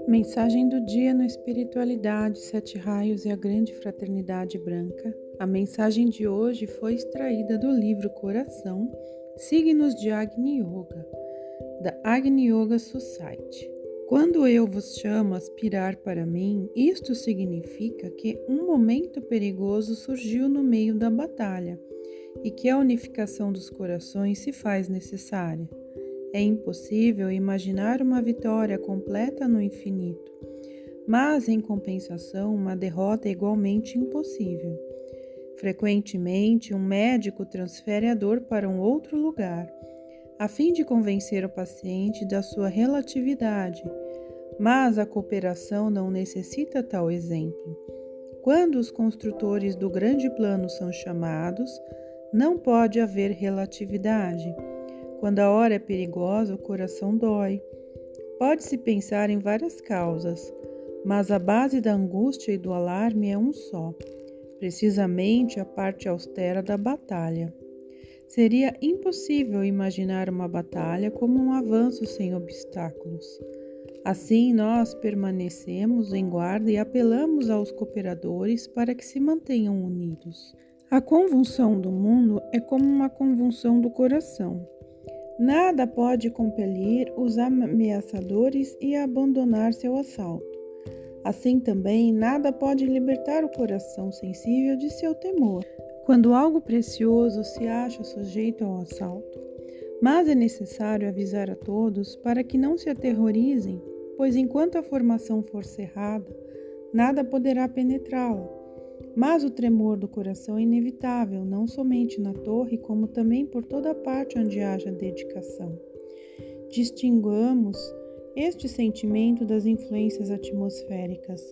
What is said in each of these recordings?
Mensagem do dia no Espiritualidade, Sete Raios e a Grande Fraternidade Branca. A mensagem de hoje foi extraída do livro Coração, Signos de Agni Yoga, da Agni Yoga Society. Quando eu vos chamo a aspirar para mim, isto significa que um momento perigoso surgiu no meio da batalha e que a unificação dos corações se faz necessária. É impossível imaginar uma vitória completa no infinito, mas, em compensação, uma derrota é igualmente impossível. Frequentemente, um médico transfere a dor para um outro lugar, a fim de convencer o paciente da sua relatividade, mas a cooperação não necessita tal exemplo. Quando os construtores do grande plano são chamados, não pode haver relatividade. Quando a hora é perigosa, o coração dói. Pode-se pensar em várias causas, mas a base da angústia e do alarme é um só, precisamente a parte austera da batalha. Seria impossível imaginar uma batalha como um avanço sem obstáculos. Assim, nós permanecemos em guarda e apelamos aos cooperadores para que se mantenham unidos. A convulsão do mundo é como uma convulsão do coração. Nada pode compelir os ameaçadores e abandonar seu assalto. Assim também, nada pode libertar o coração sensível de seu temor, quando algo precioso se acha sujeito ao assalto. Mas é necessário avisar a todos para que não se aterrorizem, pois enquanto a formação for cerrada, nada poderá penetrá-la. Mas o tremor do coração é inevitável, não somente na torre, como também por toda parte onde haja dedicação. Distinguamos este sentimento das influências atmosféricas,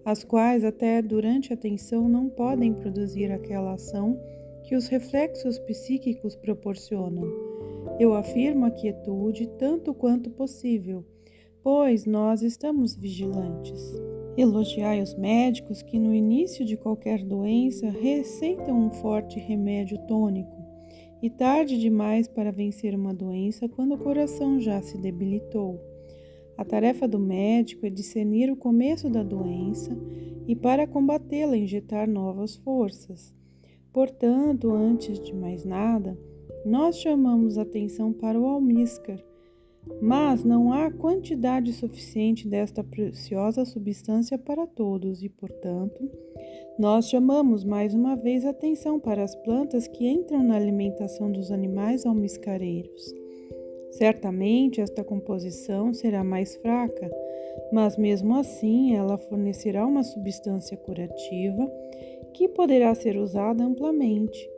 as quais até durante a tensão não podem produzir aquela ação que os reflexos psíquicos proporcionam. Eu afirmo a quietude tanto quanto possível, pois nós estamos vigilantes. Elogiai os médicos que no início de qualquer doença receitam um forte remédio tônico, e tarde demais para vencer uma doença quando o coração já se debilitou. A tarefa do médico é discernir o começo da doença e para combatê-la injetar novas forças. Portanto, antes de mais nada, nós chamamos atenção para o almíscar, mas não há quantidade suficiente desta preciosa substância para todos e, portanto, nós chamamos mais uma vez atenção para as plantas que entram na alimentação dos animais almiscareiros. Certamente esta composição será mais fraca, mas mesmo assim ela fornecerá uma substância curativa que poderá ser usada amplamente.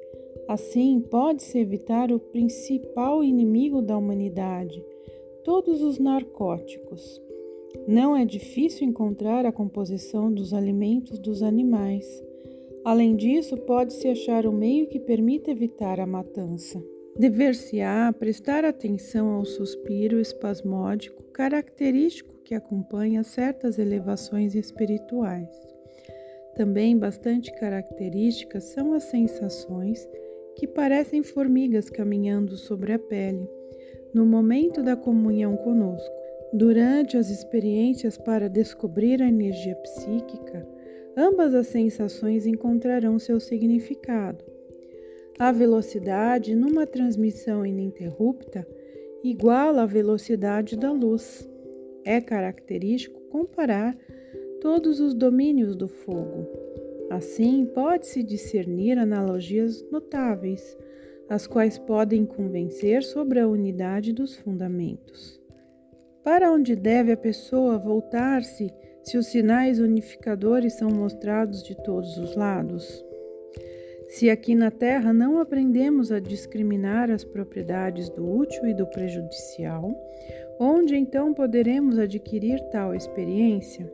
Assim, pode-se evitar o principal inimigo da humanidade, todos os narcóticos. Não é difícil encontrar a composição dos alimentos dos animais. Além disso, pode-se achar o meio que permita evitar a matança. Dever-se-á prestar atenção ao suspiro espasmódico característico que acompanha certas elevações espirituais. Também bastante características são as sensações que parecem formigas caminhando sobre a pele, no momento da comunhão conosco. Durante as experiências para descobrir a energia psíquica, ambas as sensações encontrarão seu significado. A velocidade numa transmissão ininterrupta iguala a velocidade da luz. É característico comparar todos os domínios do fogo. Assim, pode-se discernir analogias notáveis, as quais podem convencer sobre a unidade dos fundamentos. Para onde deve a pessoa voltar-se se os sinais unificadores são mostrados de todos os lados? Se aqui na Terra não aprendemos a discriminar as propriedades do útil e do prejudicial, onde então poderemos adquirir tal experiência?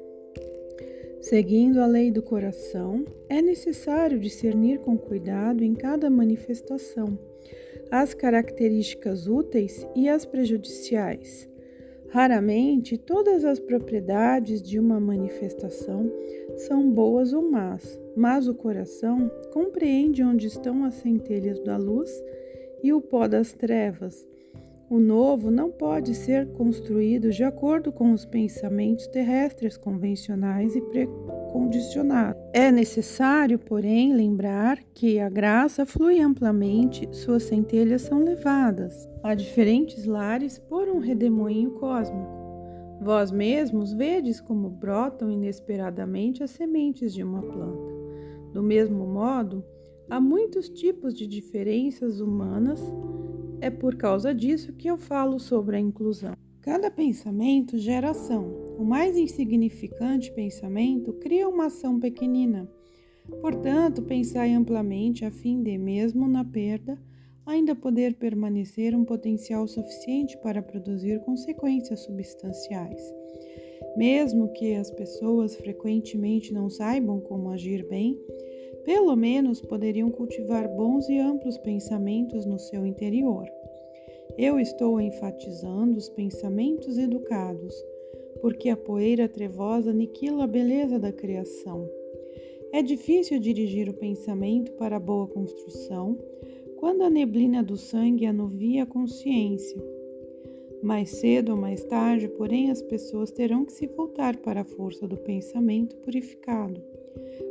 Seguindo a lei do coração, é necessário discernir com cuidado em cada manifestação as características úteis e as prejudiciais. Raramente, todas as propriedades de uma manifestação são boas ou más, mas o coração compreende onde estão as centelhas da luz e o pó das trevas, O novo não pode ser construído de acordo com os pensamentos terrestres convencionais e precondicionados. É necessário, porém, lembrar que a graça flui amplamente, suas centelhas são levadas a diferentes lares por um redemoinho cósmico. Vós mesmos vedes como brotam inesperadamente as sementes de uma planta. Do mesmo modo, há muitos tipos de diferenças humanas. É por causa disso que eu falo sobre a inclusão. Cada pensamento gera ação. O mais insignificante pensamento cria uma ação pequenina. Portanto, pensai amplamente a fim de, mesmo na perda, ainda poder permanecer um potencial suficiente para produzir consequências substanciais. Mesmo que as pessoas frequentemente não saibam como agir bem, pelo menos poderiam cultivar bons e amplos pensamentos no seu interior. Eu estou enfatizando os pensamentos educados, porque a poeira trevosa aniquila a beleza da criação. É difícil dirigir o pensamento para a boa construção, quando a neblina do sangue anuvia a consciência. Mais cedo ou mais tarde, porém, as pessoas terão que se voltar para a força do pensamento purificado.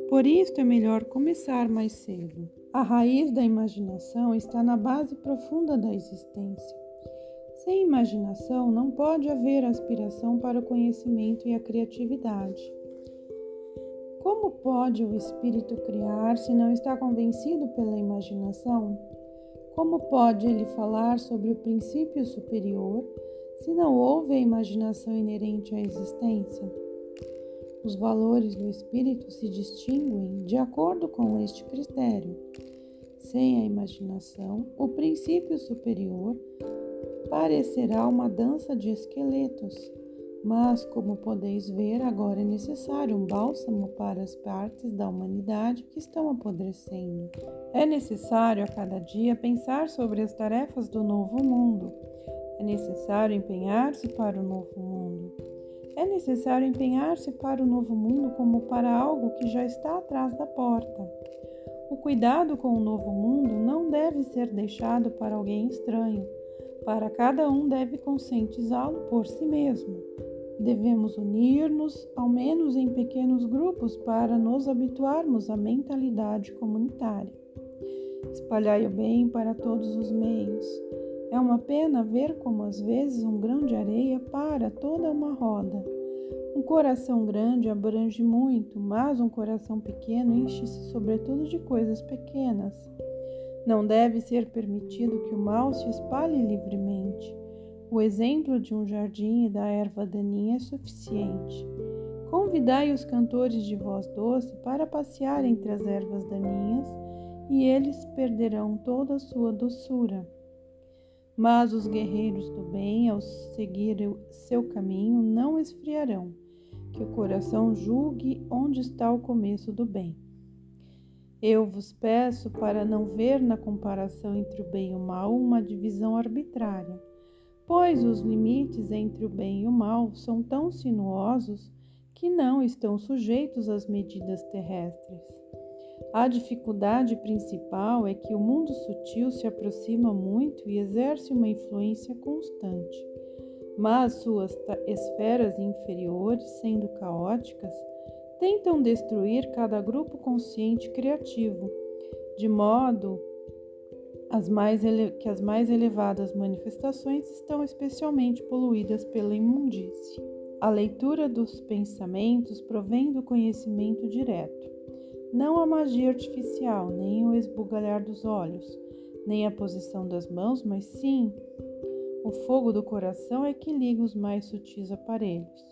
Por isto é melhor começar mais cedo. A raiz da imaginação está na base profunda da existência. Sem imaginação não pode haver aspiração para o conhecimento e a criatividade. Como pode o espírito criar se não está convencido pela imaginação? Como pode ele falar sobre o princípio superior se não houve a imaginação inerente à existência? Os valores do espírito se distinguem de acordo com este critério. Sem a imaginação, o princípio superior parecerá uma dança de esqueletos, mas, como podeis ver, agora é necessário um bálsamo para as partes da humanidade que estão apodrecendo. É necessário a cada dia pensar sobre as tarefas do novo mundo. É necessário empenhar-se para o novo mundo. É necessário empenhar-se para o novo mundo como para algo que já está atrás da porta. O cuidado com o novo mundo não deve ser deixado para alguém estranho. Para cada um deve conscientizá-lo por si mesmo. Devemos unir-nos, ao menos em pequenos grupos, para nos habituarmos à mentalidade comunitária. Espalhai o bem para todos os meios. É uma pena ver como às vezes um grão de areia para toda uma roda. Um coração grande abrange muito, mas um coração pequeno enche-se sobretudo de coisas pequenas. Não deve ser permitido que o mal se espalhe livremente. O exemplo de um jardim e da erva daninha é suficiente. Convidai os cantores de voz doce para passear entre as ervas daninhas e eles perderão toda a sua doçura. Mas os guerreiros do bem, ao seguir seu caminho, não esfriarão. Que o coração julgue onde está o começo do bem. Eu vos peço para não ver na comparação entre o bem e o mal uma divisão arbitrária, pois os limites entre o bem e o mal são tão sinuosos que não estão sujeitos às medidas terrestres. A dificuldade principal é que o mundo sutil se aproxima muito e exerce uma influência constante, mas suas esferas inferiores, sendo caóticas, tentam destruir cada grupo consciente criativo, de modo que as mais elevadas manifestações estão especialmente poluídas pela imundície. A leitura dos pensamentos provém do conhecimento direto. Não a magia artificial, nem o esbugalhar dos olhos, nem a posição das mãos, mas sim o fogo do coração é que liga os mais sutis aparelhos.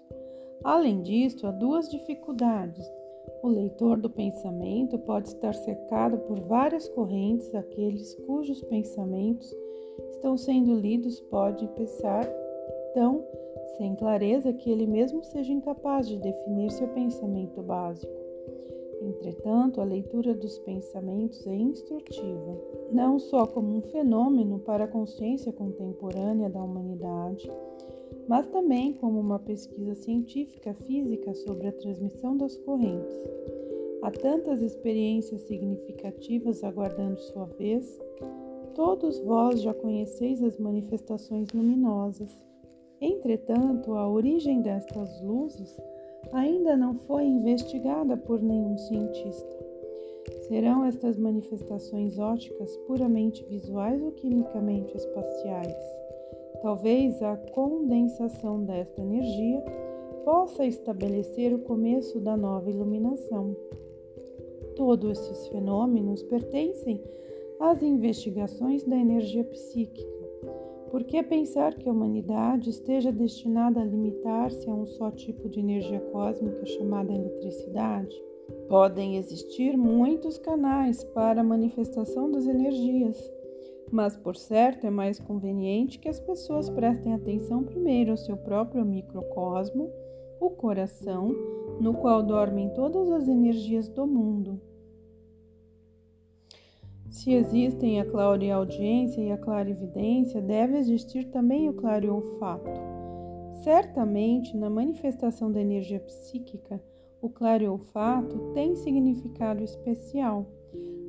Além disto, há duas dificuldades. O leitor do pensamento pode estar cercado por várias correntes, aqueles cujos pensamentos estão sendo lidos podem pensar tão sem clareza que ele mesmo seja incapaz de definir seu pensamento básico. Entretanto, a leitura dos pensamentos é instrutiva, não só como um fenômeno para a consciência contemporânea da humanidade, mas também como uma pesquisa científica física sobre a transmissão das correntes. Há tantas experiências significativas aguardando sua vez, todos vós já conheceis as manifestações luminosas. Entretanto, a origem destas luzes ainda não foi investigada por nenhum cientista. Serão estas manifestações ópticas puramente visuais ou quimicamente espaciais? Talvez a condensação desta energia possa estabelecer o começo da nova iluminação. Todos esses fenômenos pertencem às investigações da energia psíquica. Por que pensar que a humanidade esteja destinada a limitar-se a um só tipo de energia cósmica chamada eletricidade? Podem existir muitos canais para a manifestação das energias, mas por certo é mais conveniente que as pessoas prestem atenção primeiro ao seu próprio microcosmo, o coração, no qual dormem todas as energias do mundo. Se existem a clareaudiência e a clarividência, deve existir também o clareolfato. Certamente, na manifestação da energia psíquica, o clareolfato tem significado especial.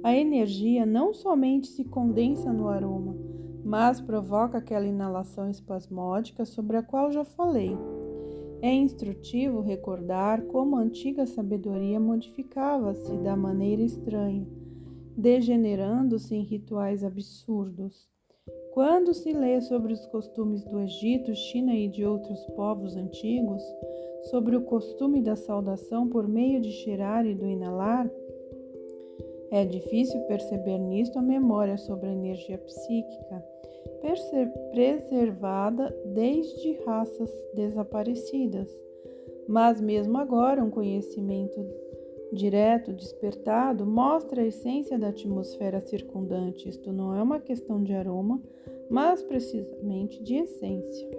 A energia não somente se condensa no aroma, mas provoca aquela inalação espasmódica sobre a qual já falei. É instrutivo recordar como a antiga sabedoria modificava-se da maneira estranha, degenerando-se em rituais absurdos. Quando se lê sobre os costumes do Egito, China e de outros povos antigos, sobre o costume da saudação por meio de cheirar e do inalar, é difícil perceber nisto a memória sobre a energia psíquica, preservada desde raças desaparecidas. Mas mesmo agora, um conhecimento direto, despertado, mostra a essência da atmosfera circundante. Isto não é uma questão de aroma, mas precisamente de essência.